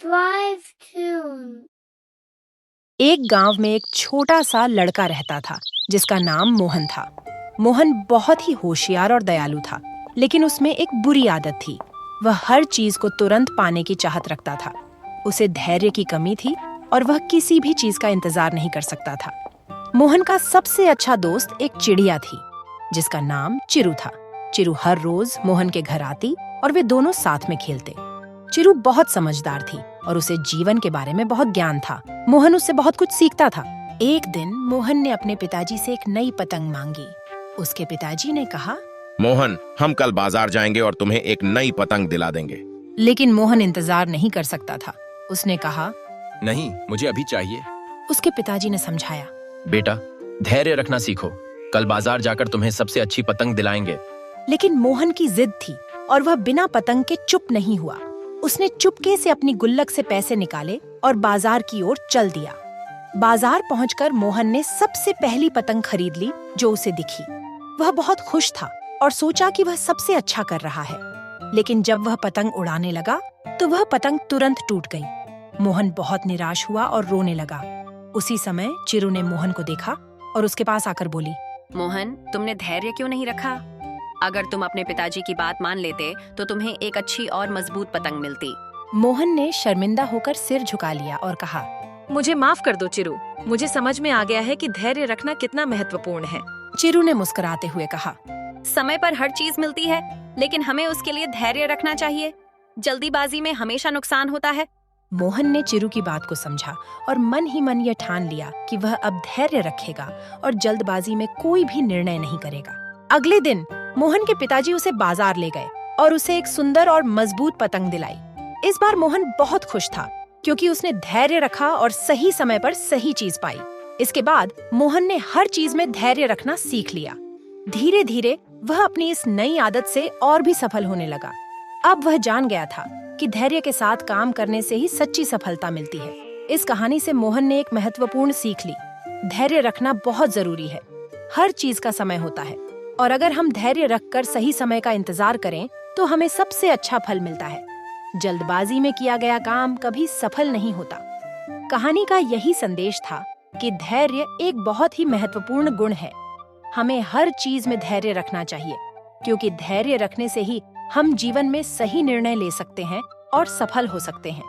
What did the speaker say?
Thrive Tune। एक गांव में एक छोटा सा लड़का रहता था जिसका नाम मोहन था। मोहन बहुत ही होशियार और दयालु था, लेकिन उसमें एक बुरी आदत थी। वह हर चीज को तुरंत पाने की चाहत रखता था। उसे धैर्य की कमी थी और वह किसी भी चीज का इंतजार नहीं कर सकता था। मोहन का सबसे अच्छा दोस्त एक चिड़िया थी जिसका नाम चिरू था। चिरू हर रोज मोहन के घर आती और वे दोनों साथ में खेलते। चिरू बहुत समझदार थी और उसे जीवन के बारे में बहुत ज्ञान था। मोहन उससे बहुत कुछ सीखता था। एक दिन मोहन ने अपने पिताजी से एक नई पतंग मांगी। उसके पिताजी ने कहा, मोहन, हम कल बाजार जाएंगे और तुम्हें एक नई पतंग दिला देंगे। लेकिन मोहन इंतजार नहीं कर सकता था। उसने कहा, नहीं, मुझे अभी चाहिए। उसके पिताजी ने समझाया, बेटा, धैर्य रखना सीखो। कल बाजार जाकर तुम्हें सबसे अच्छी पतंग दिलाएंगे। लेकिन मोहन की जिद थी और वह बिना पतंग के चुप नहीं हुआ। उसने चुपके से अपनी गुल्लक से पैसे निकाले और बाजार की ओर चल दिया। बाजार पहुंचकर मोहन ने सबसे पहली पतंग खरीद ली जो उसे दिखी। वह बहुत खुश था और सोचा कि वह सबसे अच्छा कर रहा है। लेकिन जब वह पतंग उड़ाने लगा तो वह पतंग तुरंत टूट गई। मोहन बहुत निराश हुआ और रोने लगा। उसी समय चिरू ने मोहन को देखा और उसके पास आकर बोली, मोहन, तुमने धैर्य क्यों नहीं रखा? अगर तुम अपने पिताजी की बात मान लेते तो तुम्हें एक अच्छी और मजबूत पतंग मिलती। मोहन ने शर्मिंदा होकर सिर झुका लिया और कहा, मुझे माफ कर दो चिरू। मुझे समझ में आ गया है कि धैर्य रखना कितना महत्वपूर्ण है। चिरू ने मुस्कुराते हुए कहा, समय पर हर चीज मिलती है, लेकिन हमें उसके लिए धैर्य रखना चाहिए। जल्दीबाजी में हमेशा नुकसान होता है। मोहन ने चिरू की बात को समझा और मन ही मन यह ठान लिया कि वह अब धैर्य रखेगा और जल्दबाजी में कोई भी निर्णय नहीं करेगा। अगले दिन मोहन के पिताजी उसे बाजार ले गए और उसे एक सुंदर और मजबूत पतंग दिलाई। इस बार मोहन बहुत खुश था क्योंकि उसने धैर्य रखा और सही समय पर सही चीज पाई। इसके बाद मोहन ने हर चीज में धैर्य रखना सीख लिया। धीरे धीरे वह अपनी इस नई आदत से और भी सफल होने लगा। अब वह जान गया था कि धैर्य के साथ काम करने से ही सच्ची सफलता मिलती है। इस कहानी से मोहन ने एक महत्वपूर्ण सीख ली। धैर्य रखना बहुत जरूरी है। हर चीज का समय होता है और अगर हम धैर्य रखकर सही समय का इंतजार करें तो हमें सबसे अच्छा फल मिलता है। जल्दबाजी में किया गया काम कभी सफल नहीं होता। कहानी का यही संदेश था कि धैर्य एक बहुत ही महत्वपूर्ण गुण है। हमें हर चीज में धैर्य रखना चाहिए क्योंकि धैर्य रखने से ही हम जीवन में सही निर्णय ले सकते हैं और सफल हो सकते हैं।